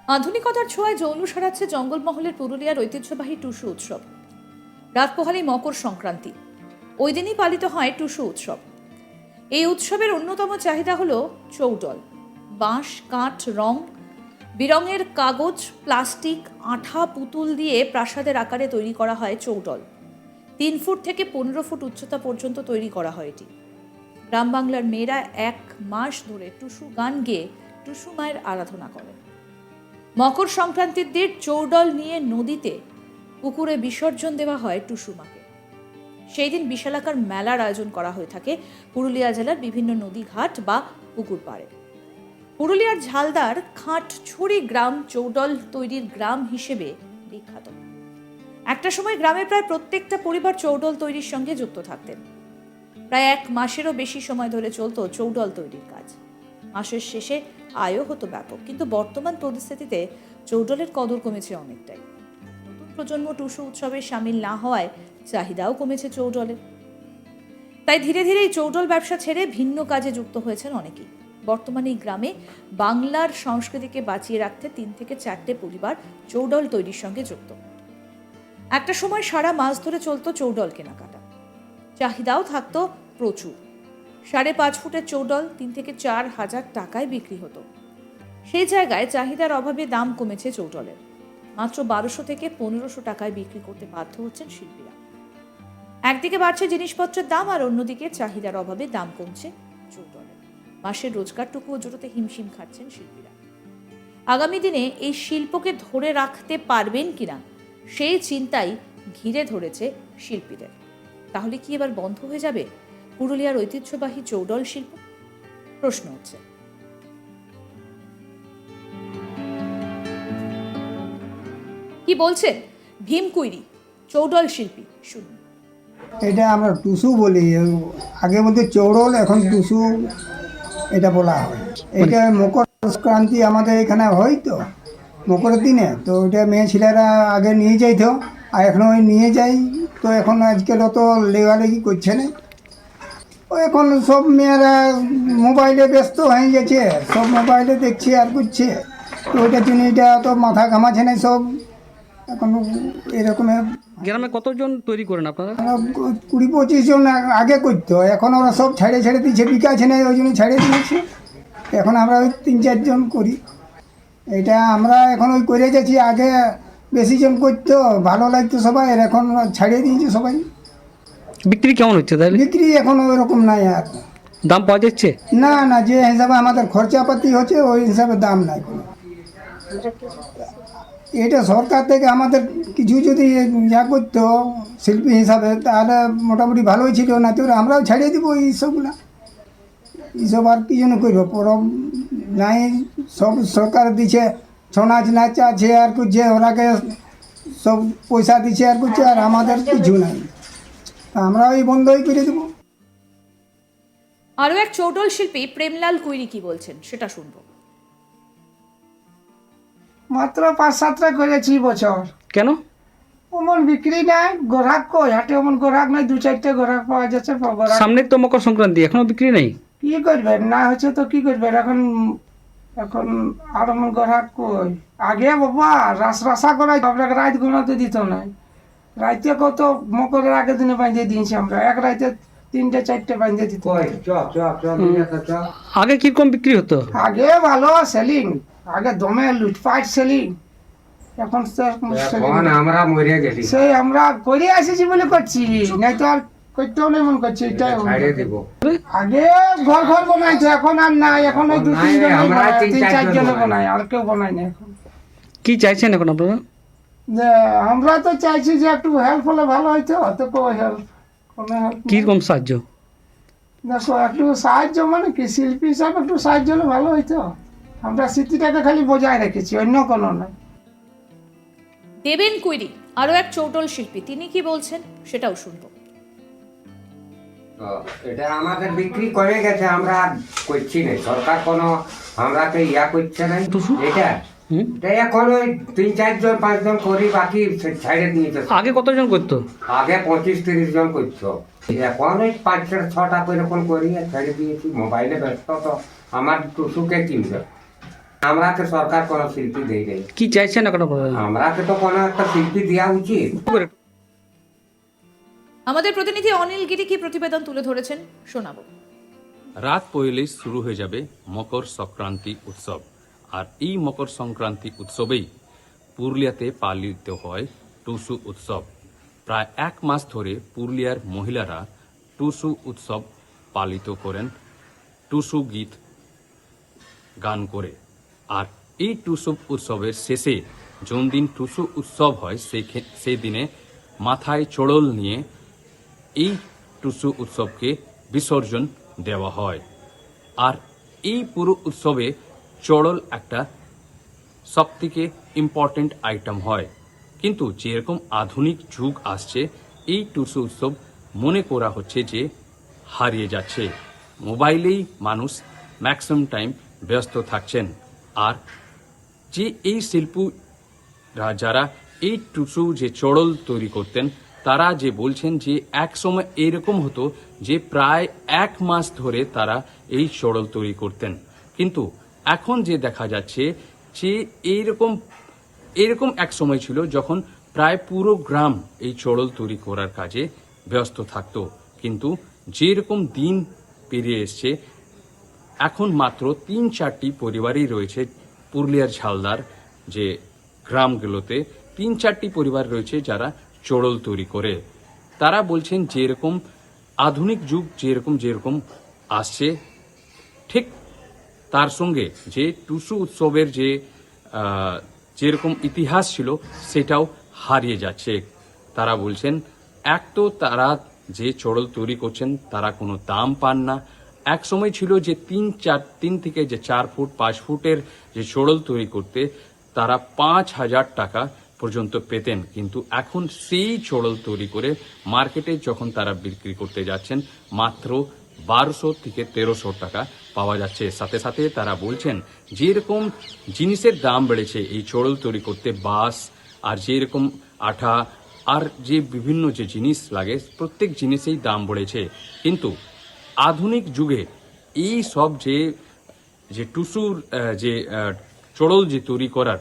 আধুনিকতার ছোঁয়ায় যৌন সারাচ্ছে জঙ্গলমহলের পুরুলিয়ার ঐতিহ্যবাহী টুসু উৎসব। রাত পোহালেই মকর সংক্রান্তি, ওই দিনই পালিত হয় টুসু উৎসব। এই উৎসবের অন্যতম চাহিদা হলো চৌডল। বাঁশ, কাঠ, রং বিরঙের কাগজ, প্লাস্টিক, আঠা, পুতুল দিয়ে প্রাসাদের আকারে তৈরি করা হয় চৌডল। 3 ফুট থেকে 15 ফুট উচ্চতা পর্যন্ত তৈরি করা হয় এটি। গ্রাম বাংলার মেয়েরা 1 মাস ধরে টুসু গান গেয়ে টুসু মায়ের আরাধনা করে। মকর সংক্রান্তির দিন চৌডল নিয়ে নদীতে পুকুরে বিসর্জন দেওয়া হয় টুসু মাকে। সেই দিন বিশালাকার মেলার আয়োজন করা হয়ে থাকে পুরুলিয়া জেলার বিভিন্ন নদী ঘাট বা পুকুর পাড়ে। পুরুলিয়ার ঝালদার খাটছড়ি গ্রাম চৌডল তৈরির গ্রাম হিসেবে বিখ্যাত। একটা সময় গ্রামের প্রায় প্রত্যেকটা পরিবার চৌডল তৈরির সঙ্গে যুক্ত থাকতেন। প্রায় 1 মাসেরও বেশি সময় ধরে চলত চৌডল তৈরির কাজ। মাসের শেষে আয়ও হতো ব্যাপক, কিন্তু বর্তমান পরিস্থিতিতে চৌডলের কদর কমেছে অনেকটাই। নতুন প্রজন্ম টুসু উৎসবে সামিল না হওয়ায় চাহিদাও কমেছে চৌডলের। তাই ধীরে ধীরে এই চৌডল ব্যবসা ছেড়ে ভিন্ন কাজে যুক্ত হয়েছেন অনেকেই। বর্তমানে এই গ্রামে বাংলার সংস্কৃতিকে বাঁচিয়ে রাখতে 3 থেকে 4টে পরিবার চৌডল তৈরির সঙ্গে যুক্ত। একটা সময় সারা মাস ধরে চলতো চৌডল কেনাকাটা, চাহিদাও থাকতো প্রচুর। 5.5 ফুটের চৌডল 3 থেকে 4 হাজার টাকায় বিক্রি হতো। সেই জায়গায় চাহিদার অভাবে দাম কমেছে চৌডলের। মাত্র 1200 থেকে 1500 টাকায় বিক্রি করতে বাধ্য হচ্ছেন শিল্পীরা। একদিকে বাড়ছে জিনিসপত্রের দাম, আর অন্যদিকে চাহিদার অভাবে দাম কমছে চৌডলের। মাসের রোজগারটুকুও জোটাতে হিমশিম খাচ্ছেন শিল্পীরা। আগামী দিনে এই শিল্পকে ধরে রাখতে পারবেন কিনা সেই চিন্তাই ঘিরে ধরেছে শিল্পীদের। তাহলে কি এবার বন্ধ হয়ে যাবে পুরুলিয়ার ঐতিহ্যবাহী চৌডল শিল্প? প্রশ্ন হচ্ছে। কি বলছেন ভীম কুইরি, চৌডল শিল্পী, শুনুন। এটা আমরা টুসু বলি, আগে বলতে চৌড়ল, এখন টুসু এটা বলা হয়। এটা মকর সংক্রান্তি আমাদের এখানে হয় তো মকরের দিনে, তো ওইটা মেয়ে ছেলেরা আগে নিয়ে যাইতো, আর এখন ওই নিয়ে যাই। তো এখন আজকাল অত লেগালেগি করছে না, ও এখন সব মেয়েরা মোবাইলে ব্যস্ত হয়ে গেছে, সব মোবাইলে দেখছে আর করছে। তো ওইটার জন্য এটা অত মাথা ঘামাচ্ছে না সব। এখন এরকমের গ্রামে কতজন তৈরি করেন আপনারা? 20-25 জন আগে করতো, এখন ওরা সব ছেড়ে দিচ্ছে, বিকাছে নেই, ওই জন্য ছেড়ে দিয়েছি। এখন আমরা ওই 3-4 জন করি। এটা আমরা এখন ওই করে যাচ্ছি। আগে বেশি জন করতো, ভালো লাগতো সবাই, আর এখন ছাড়িয়ে দিয়েছে সবাই। বিক্রি কেমন হচ্ছে তাহলে? বিক্রি এখন ওই রকম নাই, আর দাম পাওয়া যাচ্ছে না। না, যে হিসাবে আমাদের খরচাপাতি হচ্ছে ওই হিসাবে দাম নাই কোনো। এটা সরকার থেকে আমাদের কিছু যদি ইয়া করতো শিল্পী হিসাবে, তাহলে মোটামুটি ভালোই ছিল। না তো আমরাও ছাড়িয়ে দেবো এইসবগুলা। এইসব আর কি জন্য করবো, পরব নাই, সব সরকার দিচ্ছে। ছৌ নাচ নাচ আছে আর করছে, ওরাকে সব পয়সা দিচ্ছে আর করছে, আর আমাদের কিছু নাই। আমরা ওই বন্ধই করে দেবো। আরও এক চৌডল শিল্পী প্রেমলাল কুইরি কি বলছেন সেটা শুনবো। মাত্র 5-7টা করেছি বছর। কেন? ওমন বিক্রি নাই, গ্রাহক কই হাটে, ওমন গ্রাহক নাই। 2-4টে গ্রাহক পাওয়া যাচ্ছে। সামনে তো মকর সংক্রান্তি, এখনো বিক্রি নেই। কি করবেন, না হচ্ছে তো কি করবেন এখন। এখন আর ওমন গ্রাহক কই। আগে বাবা রাসা করাই, আপনাকে রাত ঘুমাতে দিত না। রাইতে কত মকরের আগের দিনে বাঁধিয়ে দিয়েছি আমরা। এক রাইতে 3-4টে বাঁধিয়ে দিত। আগে কিরকম বিক্রি হতো? আগে ভালো সেলিং, আগে দমে লুটপাট সেলিং। এখন আমরা মরে গেছি, সেই আমরা করে আসেছি বলে করছি, নাই তো আর করতেও নেই মন করছি। এটাই আগে ঘর বানাইতো, এখন আর নাই। এখন ওই 2-3 জন, 3-4 জন বানায়, আর কেউ বানায় না এখন। কি চাইছেন এখন আপনারা? যে আমরা তো চাইছি যে একটু হেল্প হলে ভালো হইতো। তো কোনো হেল্প কিরকম সাহায্য? দেখো একটু সাহায্য মানে কি, শিল্পী হিসাবে একটু সাহায্য হলে ভালো হইতো। আমরা স্মৃতিটাকে খালি বজায় রেখেছি, অন্য কোনো নয়। দেবেন কুইরি আরও এক চৌডল শিল্পী, তিনি কি বলছেন সেটাও শুনবো। এটা আমাদের বিক্রি করে গেছে, আমরা আর করছি না। সরকার কোনো আমরাকে ইয়া করছে না। এটা এখন ওই 3-4 জন 5 জন করি, বাকি ছেড়ে দিয়েছে। আগে কতজন করতো? আগে 25-30 জন করতো, এখন ওই 5-6টা করে এরকম করি আর ছেড়ে দিয়েছি। মোবাইলে ব্যস্ত তো, আমার টুসুকে কিনবে। আমরাকে সরকার কোনো শিল্পী দেয় নাই, কি চাইছেন এখন আপনারা? আমরাকে তো কোনো একটা শিল্পী দেওয়া উচিত। আমাদের প্রতিনিধি অনিল গিরি কি প্রতিবেদন তুলে ধরেছেন শোনাবো। রাত পড়লেই শুরু হয়ে যাবে মকর সংক্রান্তি উৎসব। আর এই মকর সংক্রান্তি উৎসবেই পুরুলিয়াতে পালিত হয় টুসু উৎসব। প্রায় 1 মাস ধরে পুরুলিয়ার মহিলারা টুসু উৎসব পালিত করেন টুসু গীত গান করে। আর এই টুসু উৎসবের শেষে যোন দিন টুসু উৎসব হয় সেই দিনে মাথায় চড়ল নিয়ে এই টুসু উৎসবকে বিসর্জন দেওয়া হয়। আর এই পুরো উৎসবে চড়ল একটা সবথেকে ইম্পর্টেন্ট আইটেম হয়। কিন্তু যেরকম আধুনিক যুগ আসছে, এই টুসু উৎসব মনে করা হচ্ছে যে হারিয়ে যাচ্ছে। মোবাইলেই মানুষ ম্যাক্সিমাম টাইম ব্যস্ত থাকছেন। আর যে এই শিল্পীরা যারা এই টুসু যে চড়ল তৈরি করতেন, তারা যে বলছেন যে এক সময় এরকম হতো যে প্রায় 1 মাস ধরে তারা এই চড়ল তৈরি করতেন। কিন্তু এখন যে দেখা যাচ্ছে যে এরকম এক সময় ছিল যখন প্রায় পুরো গ্রাম এই চড়ল তৈরি করার কাজে ব্যস্ত থাকতো। কিন্তু যেরকম দিন পেরিয়ে এসছে, এখন মাত্র 3-4টি পরিবারই রয়েছে পুরুলিয়ার ঝালদার যে গ্রামগুলোতে। 3-4টি পরিবার রয়েছে যারা চড়ল তৈরি করে। তারা বলছেন যেরকম আধুনিক যুগ যেরকম আসছে, ঠিক তার সঙ্গে যে টুসু উৎসবের যে যেরকম ইতিহাস ছিল সেটাও হারিয়ে যাচ্ছে। তারা বলছেন এক তো তারা যে চড়ল তৈরি করছেন তারা কোনো দাম পান না। এক সময় ছিল যে 3 থেকে যে 4 ফুট 5 ফুটের যে চড়ল তৈরি করতে তারা 5,000 টাকা পর্যন্ত পেতেন। কিন্তু এখন সেই চড়ল তৈরি করে মার্কেটে যখন তারা বিক্রি করতে যাচ্ছেন, মাত্র 1200 থেকে 1300 টাকা পাওয়া যাচ্ছে। সাথে সাথে তারা বলছেন যেরকম জিনিসের দাম বেড়েছে এই চড়ল তৈরি করতে, বাঁশ আর যেরকম আঠা আর যে বিভিন্ন যে জিনিস লাগে, প্রত্যেক জিনিসেই দাম বেড়েছে। কিন্তু আধুনিক যুগে এই সব যে টুসুর যে চড়ল যে তৈরি করার,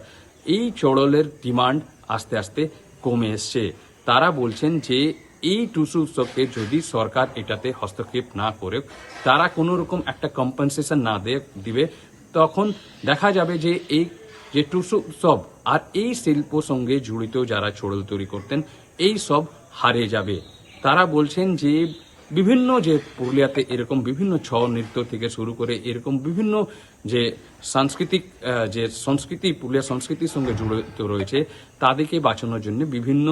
এই চড়লের ডিমান্ড আস্তে আস্তে কমে এসছে। তারা বলছেন যে এই টুসু উৎসবকে যদি সরকার এটাতে হস্তক্ষেপ না করে, তারা কোনো রকম একটা কম্পেনসেশন না দিবে, তখন দেখা যাবে যে এই যে টুসু উৎসব আর এই শিল্প সঙ্গে জড়িত যারা চড়ল তৈরি করতেন, এই সব হারিয়ে যাবে। তারা বলছেন যে বিভিন্ন যে পুরুলিয়াতে এরকম বিভিন্ন ছৌ নৃত্য থেকে শুরু করে এরকম বিভিন্ন যে সাংস্কৃতিক যে সংস্কৃতি, পুরুলিয়া সংস্কৃতির সঙ্গে জড়িত রয়েছে, তাদেরকে বাঁচানোর জন্য বিভিন্ন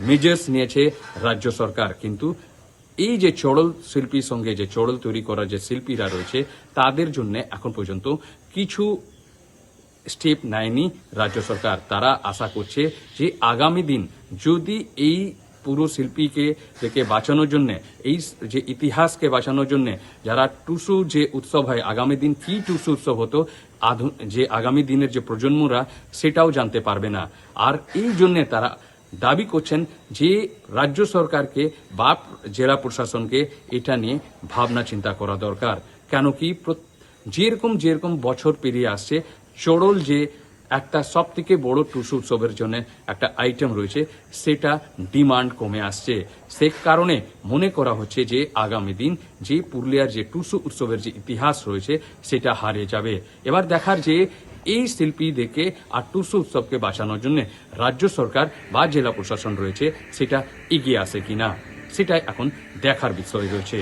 মেজার্স নিয়েছে রাজ্য সরকার। কিন্তু এই যে চড়ল শিল্পীর সঙ্গে যে চড়ল তৈরি করার যে শিল্পীরা রয়েছে, তাদের জন্য এখন পর্যন্ত কিছু স্টেপ নেয়নি রাজ্য সরকার। তারা আশা করছে যে আগামী দিন যদি এই পুরো শিল্পীকে থেকে বাঁচানোর জন্য, এই যে ইতিহাসকে বাঁচানোর জন্য, যারা টুসু যে উৎসব হয়, আগামী দিন কি টুসু উৎসব হতো, যে আগামী দিনের যে প্রজন্মরা সেটাও জানতে পারবে না। আর এই জন্যে তারা দাবি করছেন যে রাজ্য সরকারকে বা জেলা প্রশাসনকে এটা নিয়ে ভাবনা চিন্তা করা দরকার। কেন কি যেরকম বছর পেরিয়ে আসছে, চড়ল যে একটা সব থেকে বড় টুসু উৎসবের জন্য একটা আইটেম রয়েছে, সেটা ডিমান্ড কমে আসছে। সে কারণে মনে করা হচ্ছে যে আগামী দিন যে পুরুলিয়ার যে টুসু উৎসবের যে ইতিহাস রয়েছে সেটা হারিয়ে যাবে। এবার দেখার যে এই শিল্পীদেরকে আর টুসু উৎসবকে বাঁচানোর জন্য রাজ্য সরকার বা জেলা প্রশাসন রয়েছে সেটা এগিয়ে আসে কিনা, সেটাই এখন দেখার বিষয় রয়েছে।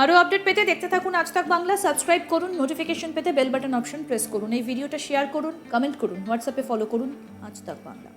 আরও আপডেট পেতে দেখতে থাকুন আজ তাক বাংলা। সাবস্ক্রাইব করুন, নোটিফিকেশন পেতে বেল বাটন অপশন প্রেস করুন, এই ভিডিওটা শেয়ার করুন, কমেন্ট করুন, হোয়াটসঅ্যাপে ফলো করুন আজ তাক বাংলা।